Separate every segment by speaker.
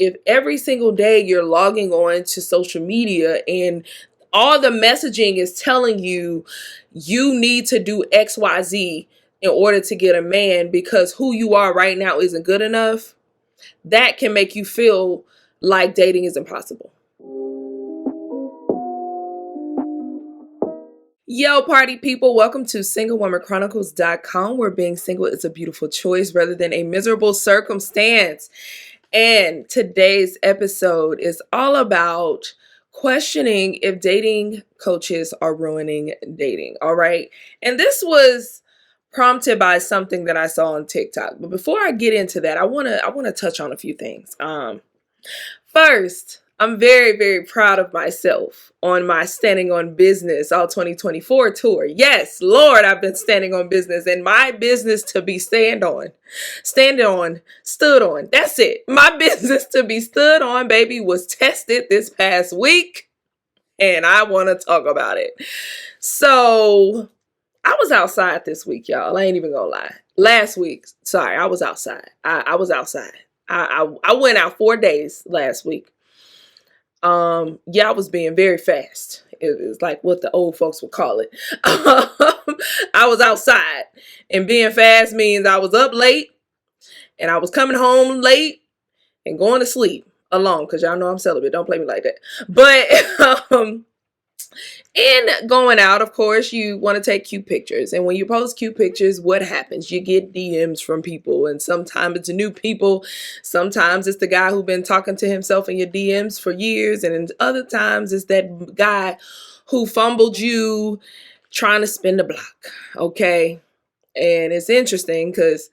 Speaker 1: if every single day you're logging on to social media and all the messaging is telling you you need to do XYZ in order to get a man because who you are right now isn't good enough, that can make you feel like dating is impossible. Yo, party people, welcome to SingleWomanChronicles.com, where being single is a beautiful choice rather than a miserable circumstance. And today's episode is all about questioning if dating coaches are ruining dating. All right. And this was prompted by something that I saw on TikTok. But before I get into that, I want to touch on a few things. First, I'm very, very proud of myself on my Standing on Business All 2024 tour. Yes, Lord, I've been standing on business, and my business to be stood on. That's it. My business to be stood on, baby, was tested this past week, and I want to talk about it. So I was outside this week, y'all. I ain't even gonna lie. Last week, sorry, I was outside. I was outside. I went out 4 days last week. I was being very fast. It was like what the old folks would call it. I was outside, and being fast means I was up late and I was coming home late and going to sleep alone, because y'all know I'm celibate. Don't play me like that. But in going out, of course, you want to take cute pictures. And when you post cute pictures, what happens? You get DMs from people. And sometimes it's new people. Sometimes it's the guy who's been talking to himself in your DMs for years. And other times it's that guy who fumbled you trying to spin the block. Okay. And it's interesting because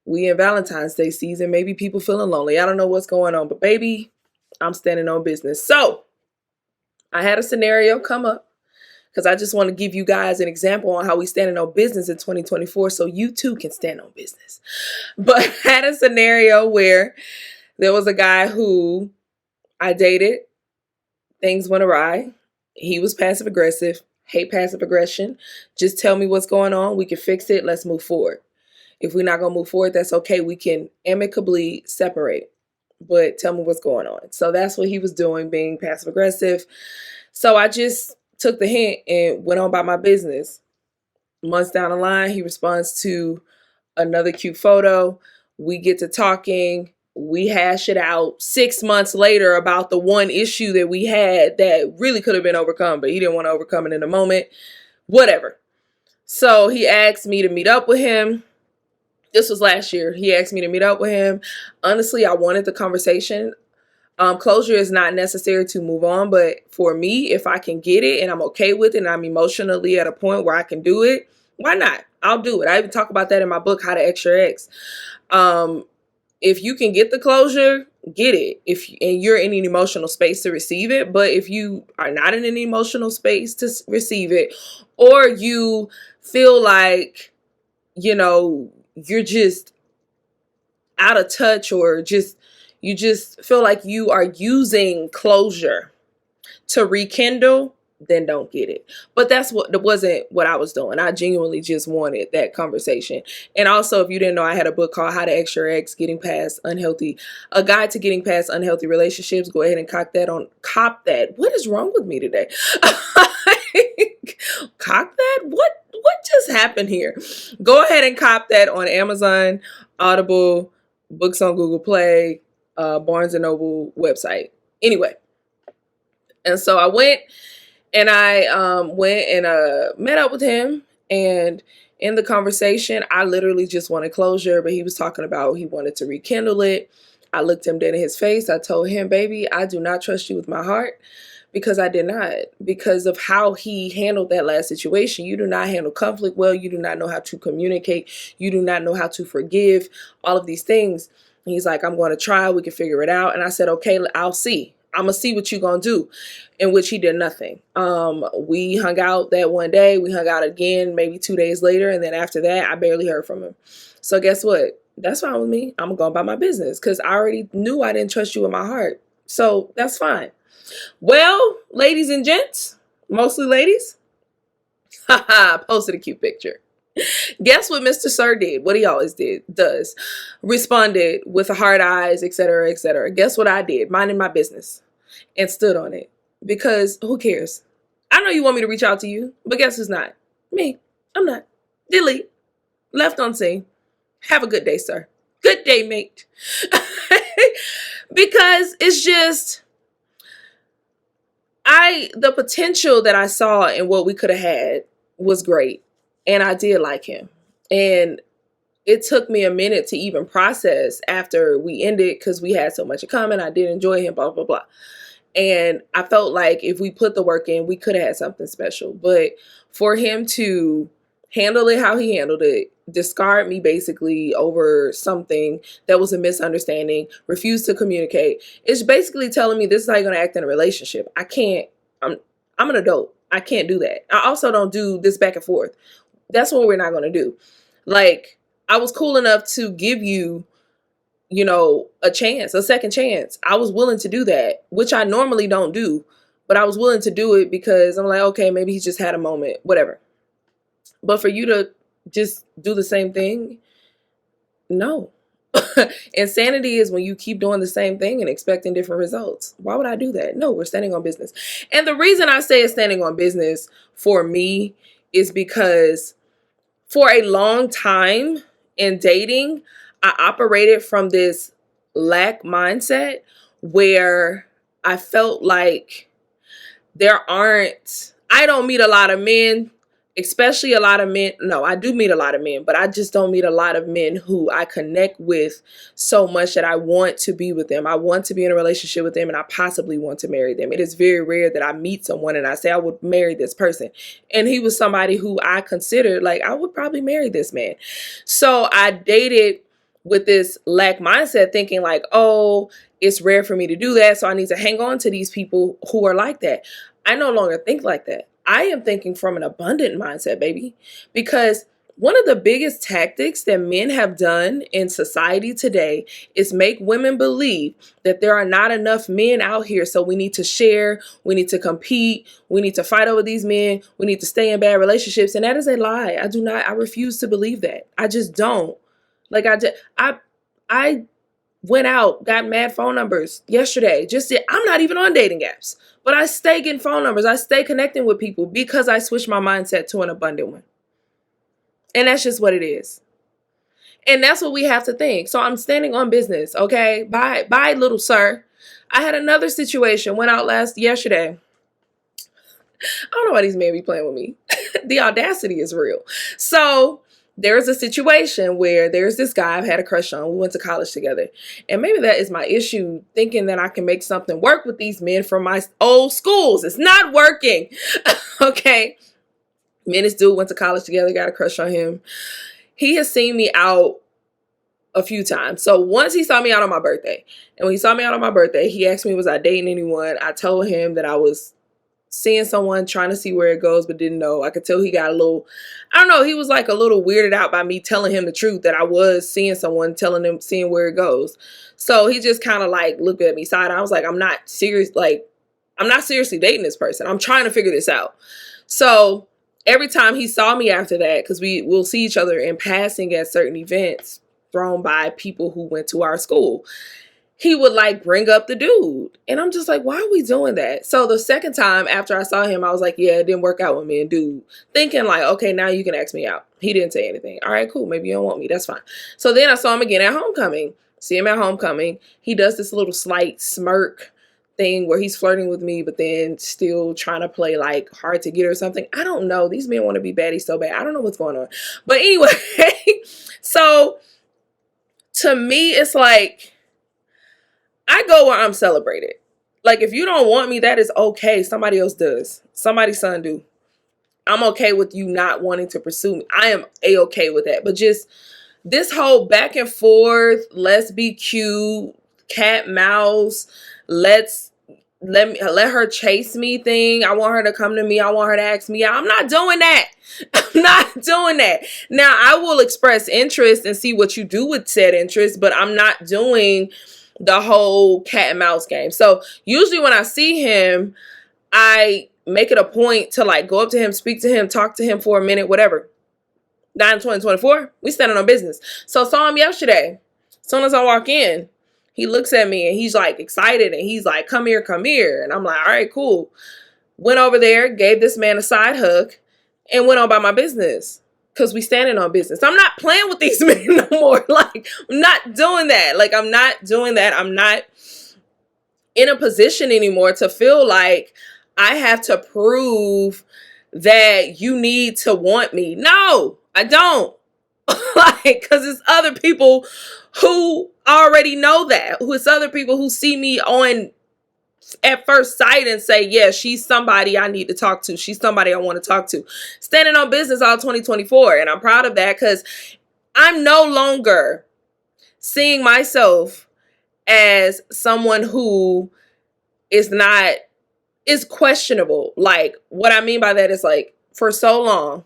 Speaker 1: we in Valentine's Day season, maybe people feeling lonely. I don't know what's going on, but baby, I'm standing on business. So I had a scenario come up because I just want to give you guys an example on how we standing on business in 2024 so you too can stand on business. But I had a scenario where there was a guy who I dated. Things went awry. He was passive aggressive. Hate passive aggression. Just tell me what's going on. We can fix it. Let's move forward. If we're not going to move forward, that's okay. We can amicably separate. But tell me what's going on. So that's what he was doing, being passive aggressive. So I just took the hint and went on about my business. Months down the line, he responds to another cute photo. We get to talking. We hash it out 6 months later about the one issue that we had that really could have been overcome, but he didn't want to overcome it in the moment. Whatever. So he asked me to meet up with him. This was last year. He asked me to meet up with him. Honestly, I wanted the conversation. Closure is not necessary to move on, but for me, if I can get it and I'm okay with it and I'm emotionally at a point where I can do it, why not? I'll do it. I even talk about that in my book, How to X Your Ex. If you can get the closure, get it. And you're in an emotional space to receive it, but if you are not in an emotional space to receive it, or you feel like, you're just out of touch, or you just feel like you are using closure to rekindle, then don't get it. But that wasn't what I was doing. I genuinely just wanted that conversation. And also, if you didn't know, I had a book called How to X Your Ex, A Guide to Getting Past Unhealthy Relationships. Go ahead and cop that. What is wrong with me today? Cop that? What just happened here? Go ahead and cop that on Amazon, Audible, books on Google Play, Barnes and Noble website. Anyway, and so I went and met up with him, and in the conversation, I literally just wanted closure, but he was talking about he wanted to rekindle it. I looked him dead in his face. I told him, baby, I do not trust you with my heart. Because I did not. Because of how he handled that last situation. You do not handle conflict well. You do not know how to communicate. You do not know how to forgive. All of these things. And he's like, I'm going to try. We can figure it out. And I said, okay, I'll see. I'm going to see what you're going to do. In which he did nothing. We hung out that one day. We hung out again maybe 2 days later. And then after that, I barely heard from him. So guess what? That's fine with me. I'm going to go about my business. Because I already knew I didn't trust you with my heart. So that's fine. Well, ladies and gents, mostly ladies, posted a cute picture. Guess what Mr. Sir did? What he always does. Responded with hard eyes, etc., etc. Guess what I did? Minding my business and stood on it. Because who cares? I know you want me to reach out to you, but guess who's not? Me. I'm not. Delete. Left unseen. Have a good day, sir. Good day, mate. Because it's just, the potential that I saw in what we could have had was great. And I did like him. And it took me a minute to even process after we ended because we had so much in common. I did enjoy him, blah, blah, blah. And I felt like if we put the work in, we could have had something special. But for him to handle it how he handled it, discard me basically over something that was a misunderstanding, refuse to communicate, it's basically telling me this is how you're going to act in a relationship. I'm an adult. I can't do that. I also don't do this back and forth. That's what we're not going to do. Like, I was cool enough to give you, a chance, a second chance. I was willing to do that, which I normally don't do, but I was willing to do it because I'm like, okay, maybe he just had a moment, whatever. But for you to just do the same thing, no. Insanity is when you keep doing the same thing and expecting different results. Why would I do that? No, we're standing on business. And the reason I say it's standing on business for me is because for a long time in dating, I operated from this lack mindset where I felt like I don't meet a lot of men, especially a lot of men. No, I do meet a lot of men, but I just don't meet a lot of men who I connect with so much that I want to be with them. I want to be in a relationship with them and I possibly want to marry them. It is very rare that I meet someone and I say I would marry this person. And he was somebody who I considered like I would probably marry this man. So I dated with this lack mindset thinking like, oh, it's rare for me to do that. So I need to hang on to these people who are like that. I no longer think like that. I am thinking from an abundant mindset, baby, because one of the biggest tactics that men have done in society today is make women believe that there are not enough men out here. So we need to share, we need to compete, we need to fight over these men, we need to stay in bad relationships. And that is a lie. I refuse to believe that. I just don't. Like I went out, got mad phone numbers yesterday. Just said, I'm not even on dating apps, but I stay getting phone numbers. I stay connecting with people because I switched my mindset to an abundant one. And that's just what it is. And that's what we have to think. So I'm standing on business. Okay. Bye, little sir. I had another situation, went out yesterday. I don't know why these men be playing with me. The audacity is real. So there's a situation where there's this guy I've had a crush on. We went to college together. And maybe that is my issue, thinking that I can make something work with these men from my old schools. It's not working. Okay. Me and this dude went to college together, got a crush on him. He has seen me out a few times. So once he saw me out on my birthday. And when he saw me out on my birthday, he asked me, was I dating anyone? I told him that I was seeing someone, trying to see where it goes, but didn't know. I could tell he got a little, I don't know, he was like a little weirded out by me telling him the truth that I was seeing someone, seeing where it goes. So he just kind of like looked at me side. I was like, I'm not seriously dating this person. I'm trying to figure this out. So every time he saw me after that, because we'll see each other in passing at certain events thrown by people who went to our school, he would like bring up the dude. And I'm just like, why are we doing that? So the second time after I saw him, I was like, yeah, it didn't work out with me and dude. Thinking like, okay, now you can ask me out. He didn't say anything. All right, cool. Maybe you don't want me. That's fine. So then I saw him again at homecoming. See him at homecoming. He does this little slight smirk thing where he's flirting with me, but then still trying to play like hard to get or something. I don't know. These men want to be baddies so bad. I don't know what's going on. But anyway, so to me, it's like, I go where I'm celebrated. Like, if you don't want me, that is okay. Somebody else does. Somebody's son do. I'm okay with you not wanting to pursue me. I am A-okay with that. But just this whole back and forth, let's be cute, cat mouse, let her chase me thing. I want her to come to me. I want her to ask me out. I'm not doing that. I'm not doing that. Now, I will express interest and see what you do with said interest, but I'm not doing the whole cat and mouse game. So usually when I see him, I make it a point to like go up to him, speak to him, talk to him for a minute, whatever. Not in 2024. We standing on business. So saw him yesterday. As soon as I walk in, he looks at me and he's like excited and he's like, come here, come here. And I'm like, all right, cool. Went over there, gave this man a side hug, and went on about my business. Because we standing on business. I'm not playing with these men no more. Like, I'm not doing that. Like, I'm not doing that. I'm not in a position anymore to feel like I have to prove that you need to want me. No, I don't. Like, because it's other people who already know that. It's other people who see me on at first sight and say, yeah, she's somebody I need to talk to. She's somebody I want to talk to. Standing on business all 2024. And I'm proud of that because I'm no longer seeing myself as someone who is questionable. Like, what I mean by that is, like, for so long,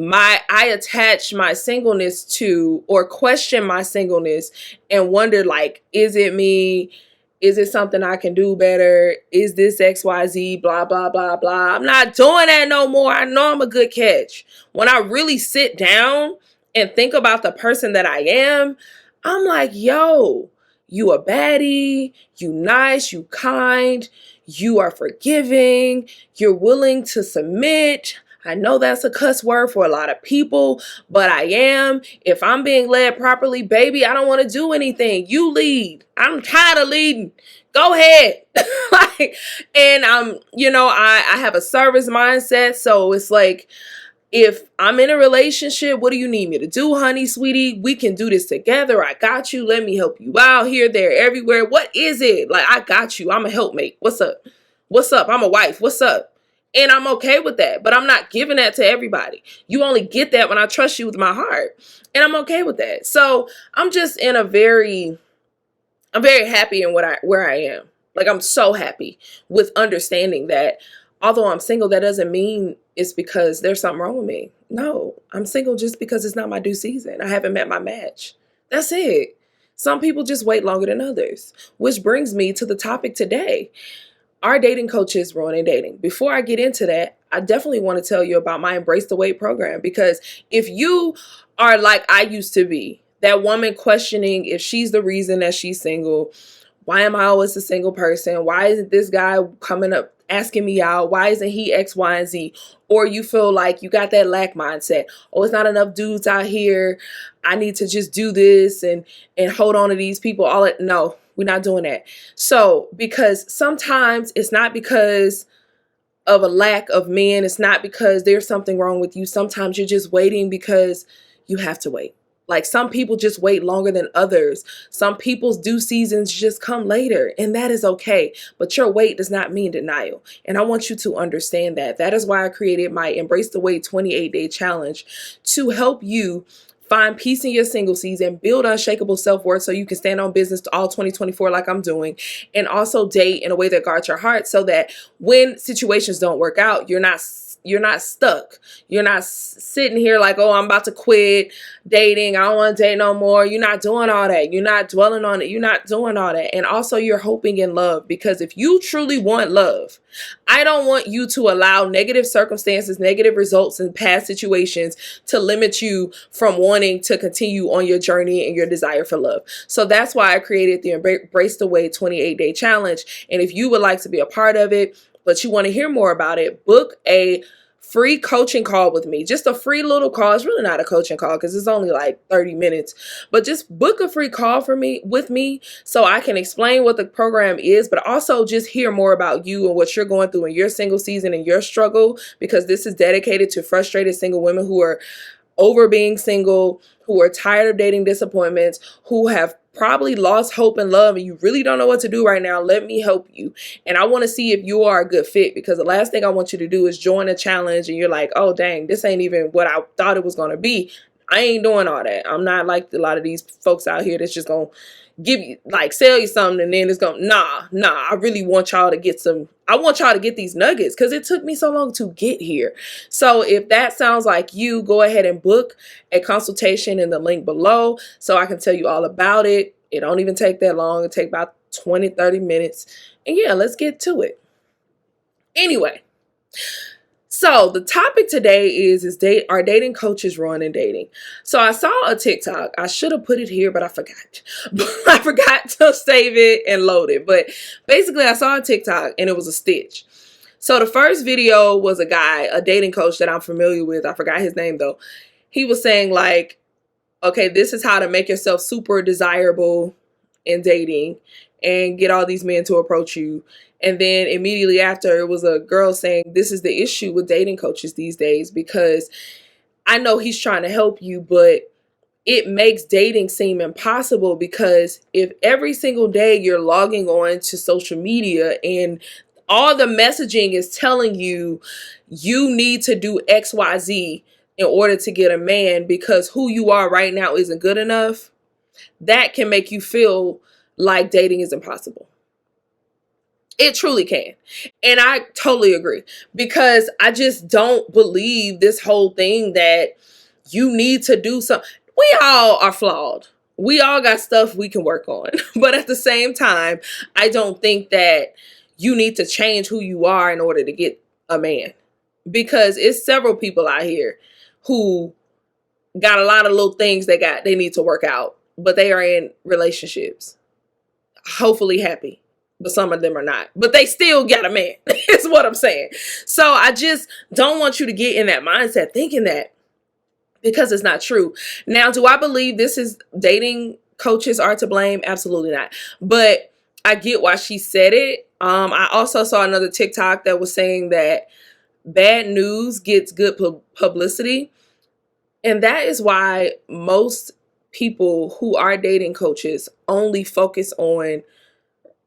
Speaker 1: I attach my singleness to, or question my singleness and wonder, like, is it me? Is it something I can do better? Is this XYZ? Blah, blah, blah, blah. I'm not doing that no more. I know I'm a good catch. When I really sit down and think about the person that I am, I'm like, yo, you a baddie, you nice, you kind, you are forgiving, you're willing to submit. I know that's a cuss word for a lot of people, but I am. If I'm being led properly, baby, I don't want to do anything. You lead. I'm tired of leading. Go ahead. Like, and I have a service mindset. So it's like, if I'm in a relationship, what do you need me to do, honey, sweetie? We can do this together. I got you. Let me help you out here, there, everywhere. What is it? Like, I got you. I'm a helpmate. What's up? What's up? I'm a wife. What's up? And I'm okay with that, but I'm not giving that to everybody. You only get that when I trust you with my heart. And I'm okay with that. So I'm just I'm very happy in where I am. Like, I'm so happy with understanding that although I'm single, that doesn't mean it's because there's something wrong with me. No, I'm single just because it's not my due season. I haven't met my match. That's it. Some people just wait longer than others, which brings me to the topic today. Are dating coaches ruining dating? Before I get into that, I definitely want to tell you about my Embrace the Wait program, because if you are like I used to be, that woman questioning if she's the reason that she's single, why am I always a single person? Why isn't this guy coming up asking me out? Why isn't he X, Y, and Z? Or you feel like you got that lack mindset. Oh, it's not enough dudes out here. I need to just do this and hold on to these people. No, we're not doing that. So, because sometimes it's not because of a lack of men. It's not because there's something wrong with you. Sometimes you're just waiting because you have to wait. Like, some people just wait longer than others. Some people's due seasons just come later, and that is okay. But your wait does not mean denial. And I want you to understand that. That is why I created my Embrace the Wait 28-day challenge, to help you find peace in your single season, build unshakable self-worth so you can stand on business to all 2024 like I'm doing, and also date in a way that guards your heart so that when situations don't work out, you're not stuck. You're not sitting here like, oh, I'm about to quit dating. I don't want to date no more. You're not doing all that. You're not dwelling on it. You're not doing all that. And also, you're hoping in love, because if you truly want love, I don't want you to allow negative circumstances, negative results in past situations to limit you from wanting to continue on your journey and your desire for love. So that's why I created the Embrace the Wait 28-day challenge. And if you would like to be a part of it, but you want to hear more about it, book a free coaching call with me. Just a free little call. It's really not a coaching call because it's only like 30 minutes. But just book a free call with me so I can explain what the program is, but also just hear more about you and what you're going through in your single season and your struggle, because this is dedicated to frustrated single women who are over being single, who are tired of dating disappointments, who have probably lost hope in love and you really don't know what to do right now. Let me help you. And I want to see if you are a good fit, because the last thing I want you to do is join a challenge and you're like, oh, dang, this ain't even what I thought it was going to be. I ain't doing all that. I'm not like a lot of these folks out here that's just going to give you, like, sell you something and then it's going, nah, I really want y'all to get these nuggets, because it took me so long to get here. So if that sounds like you, go ahead and book a consultation in the link below so I can tell you all about it. It don't even take that long. It take about 20, 30 minutes. And yeah, let's get to it. Anyway, So the topic today is are dating coaches ruining dating? So I saw a TikTok. I should have put it here, but I forgot. I forgot to save it and load it. But basically, I saw a TikTok and it was a stitch. So the first video was a guy, a dating coach that I'm familiar with. I forgot his name though. He was saying like, okay, this is how to make yourself super desirable in dating and get all these men to approach you. And then immediately after, it was a girl saying, this is the issue with dating coaches these days, because I know he's trying to help you, but it makes dating seem impossible, because if every single day you're logging on to social media and all the messaging is telling you you need to do XYZ in order to get a man because who you are right now isn't good enough, that can make you feel like dating is impossible. It truly can. And I totally agree, because I just don't believe this whole thing that you need to do something. We all are flawed. We all got stuff we can work on. But at the same time, I don't think that you need to change who you are in order to get a man, because it's several people out here who got a lot of little things they need to work out, but they are in relationships, hopefully happy. But some of them are not. But they still got a man, is what I'm saying. So I just don't want you to get in that mindset thinking that, because it's not true. Now, do I believe this is dating coaches are to blame? Absolutely not. But I get why she said it. I also saw another TikTok that was saying that bad news gets good publicity. And that is why most people who are dating coaches only focus on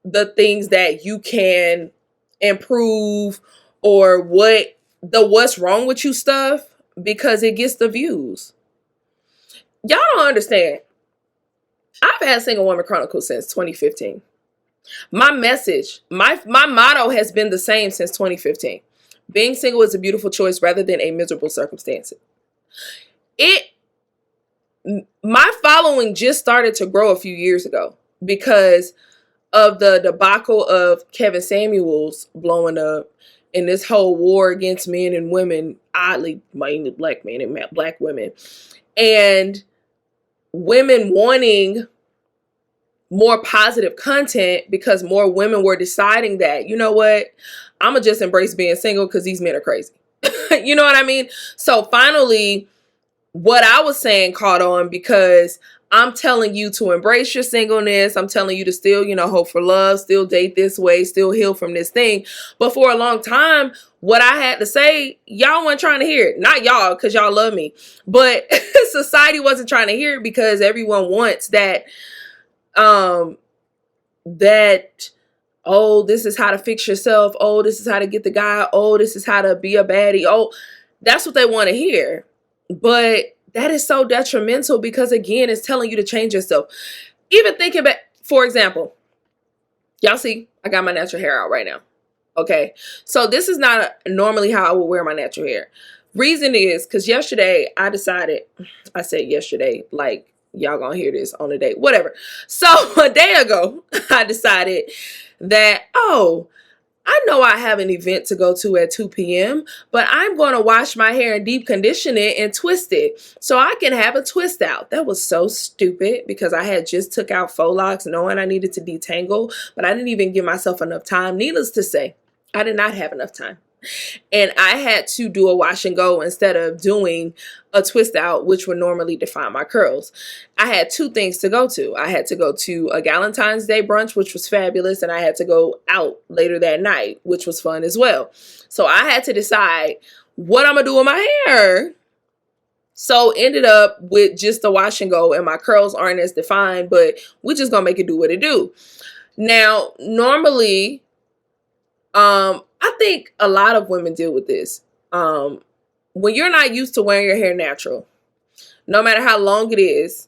Speaker 1: the things that you can improve, or what's wrong with you stuff, because it gets the views. Y'all don't understand. I've had Single Woman Chronicles since 2015. My message, my motto has been the same since 2015. Being single is a beautiful choice rather than a miserable circumstance. My following just started to grow a few years ago because of the debacle of Kevin Samuels blowing up and this whole war against men and women, oddly mainly black men and black women, and women wanting more positive content because more women were deciding that, you know what, I'm gonna just embrace being single because these men are crazy. You know what I mean? So finally, what I was saying caught on, because I'm telling you to embrace your singleness. I'm telling you to still, hope for love, still date this way, still heal from this thing. But for a long time, what I had to say, y'all weren't trying to hear it. Not y'all, because y'all love me. But society wasn't trying to hear it, because everyone wants that, oh, this is how to fix yourself. Oh, this is how to get the guy. Oh, this is how to be a baddie. Oh, that's what they want to hear. But that is so detrimental, because again, it's telling you to change yourself. Even thinking back, for example, y'all see, I got my natural hair out right now. Okay. So this is not normally how I would wear my natural hair. Reason is because yesterday I said yesterday, like y'all gonna hear this on a day, whatever. So a day ago, I decided that, I know I have an event to go to at 2 p.m., but I'm going to wash my hair and deep condition it and twist it so I can have a twist out. That was so stupid, because I had just took out faux locks knowing I needed to detangle, but I didn't even give myself enough time. Needless to say, I did not have enough time. And I had to do a wash and go instead of doing a twist out, which would normally define my curls. I had two things to go to. I had to go to a Valentine's Day brunch, which was fabulous. And I had to go out later that night, which was fun as well. So I had to decide what I'm going to do with my hair. So ended up with just the wash and go, and my curls aren't as defined, but we're just going to make it do what it do. Now, normally, I think a lot of women deal with this. When you're not used to wearing your hair natural, no matter how long it is,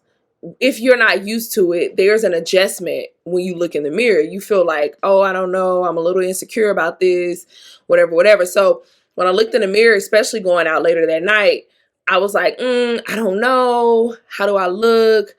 Speaker 1: if you're not used to it, there's an adjustment when you look in the mirror. You feel like, oh, I don't know, I'm a little insecure about this, whatever. So when I looked in the mirror, especially going out later that night, I was like, I don't know. How do I look?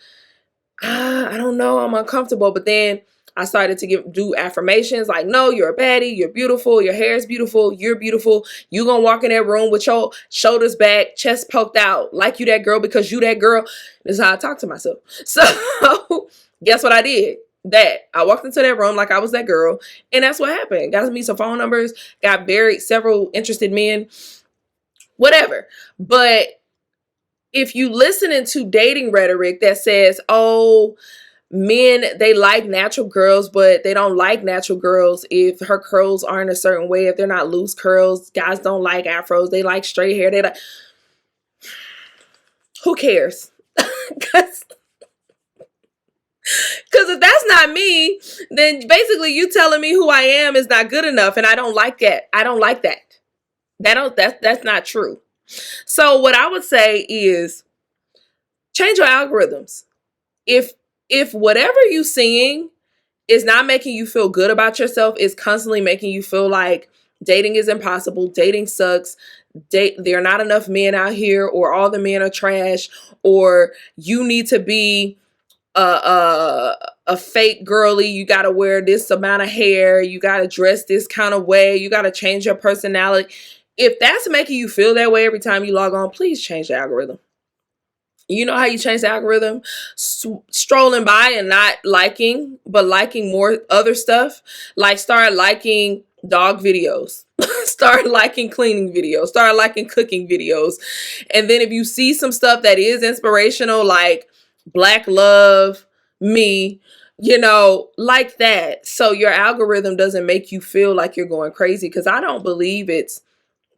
Speaker 1: I don't know. I'm uncomfortable. But then I started to do affirmations like, no, you're a baddie, you're beautiful, your hair is beautiful, you're beautiful. You gonna walk in that room with your shoulders back, chest poked out, like you that girl because you that girl. This is how I talk to myself. So guess what I did? That I walked into that room like I was that girl, and that's what happened. Got me some phone numbers, got married several interested men, whatever. But if you listen into dating rhetoric that says, oh, men, they like natural girls, but they don't like natural girls if her curls aren't a certain way, if they're not loose curls. Guys don't like afros, they like straight hair. They like, who cares? Because if that's not me, then basically you telling me who I am is not good enough, and I don't like that. I don't like that. That's not true. So what I would say is change your algorithms. If whatever you seeing is not making you feel good about yourself, is constantly making you feel like dating is impossible, dating sucks, there are not enough men out here, or all the men are trash, or you need to be a fake girly, you got to wear this amount of hair, you got to dress this kind of way, you got to change your personality. If that's making you feel that way every time you log on, please change the algorithm. You know how you change the algorithm? Strolling by and not liking, but liking more other stuff. Like start liking dog videos. Start liking cleaning videos. Start liking cooking videos. And then if you see some stuff that is inspirational, like Black Love, me, like that. So your algorithm doesn't make you feel like you're going crazy. Because I don't believe it's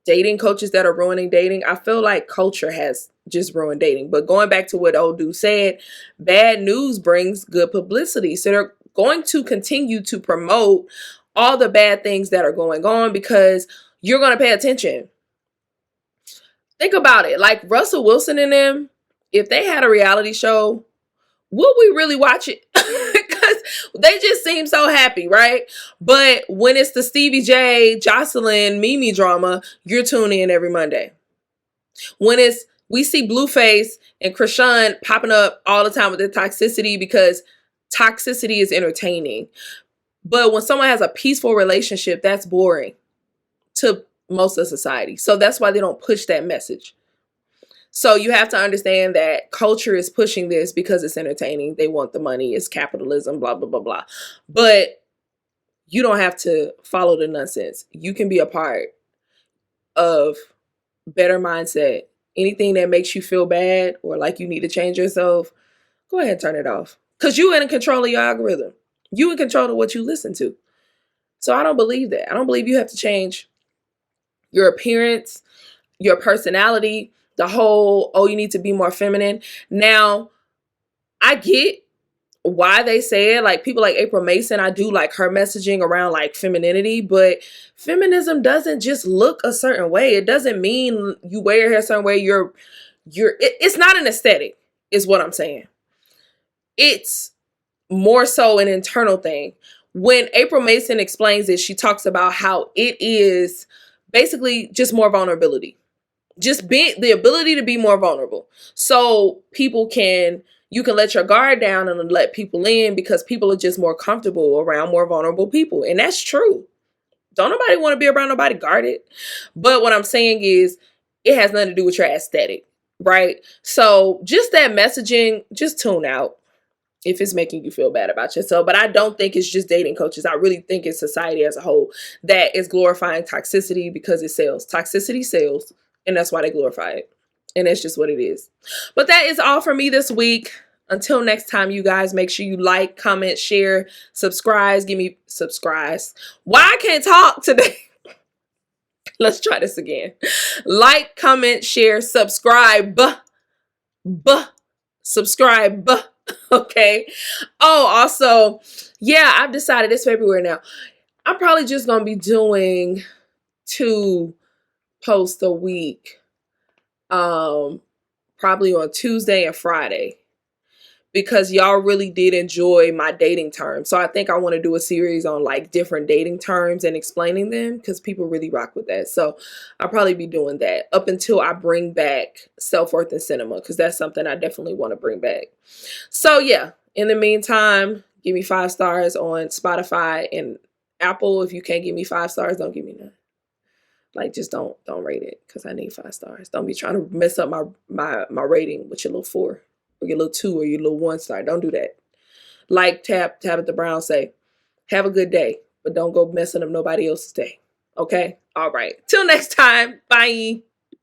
Speaker 1: dating coaches that are ruining dating. I feel like culture has just ruined dating. But going back to what old dude said, bad news brings good publicity. So they're going to continue to promote all the bad things that are going on because you're going to pay attention. Think about it. Like Russell Wilson and them, if they had a reality show, would we really watch it? Because they just seem so happy, right? But when it's the Stevie J, Jocelyn, Mimi drama, you're tuning in every Monday. When we see Blueface and Krishan popping up all the time with their toxicity, because toxicity is entertaining. But when someone has a peaceful relationship, that's boring to most of society. So that's why they don't push that message. So you have to understand that culture is pushing this because it's entertaining. They want the money. It's capitalism, blah, blah, blah, blah. But you don't have to follow the nonsense. You can be a part of better mindset. Anything that makes you feel bad or like you need to change yourself, go ahead and turn it off. Because you're in control of your algorithm. You in control of what you listen to. So I don't believe that. I don't believe you have to change your appearance, your personality, the whole, oh, you need to be more feminine. Now, I get why they say it. Like people like April Mason, I do like her messaging around like femininity, but feminism doesn't just look a certain way. It doesn't mean you wear your hair a certain way. It's not an aesthetic, is what I'm saying. It's more so an internal thing. When April Mason explains it, she talks about how it is basically just more vulnerability. Just the ability to be more vulnerable. So you can let your guard down and let people in because people are just more comfortable around more vulnerable people. And that's true. Don't nobody want to be around nobody guarded. But what I'm saying is it has nothing to do with your aesthetic, right? So just that messaging, just tune out if it's making you feel bad about yourself. But I don't think it's just dating coaches. I really think it's society as a whole that is glorifying toxicity because it sells. Toxicity sells. And that's why they glorify it. And that's just what it is. But that is all for me this week. Until next time, you guys, make sure you like, comment, share, subscribe. Give me subscribes. Why I can't talk today? Let's try this again. Like, comment, share, subscribe. Subscribe. Okay. Oh, also, yeah, I've decided it's February now. I'm probably just going to be doing 2 post a week, probably on Tuesday and Friday, because y'all really did enjoy my dating terms. So I think I want to do a series on like different dating terms and explaining them because people really rock with that. So I'll probably be doing that up until I bring back self-worth and cinema, because that's something I definitely want to bring back. So yeah, in the meantime, Give me 5 stars on Spotify and Apple. If you can't give me 5 stars, don't give me none. Like, just don't rate it, because I need 5 stars. Don't be trying to mess up my rating with your little 4 or your little 2 or your little 1 star. Don't do that. Like Tabitha Brown say, have a good day, but don't go messing up nobody else's day. Okay? All right. Till next time. Bye.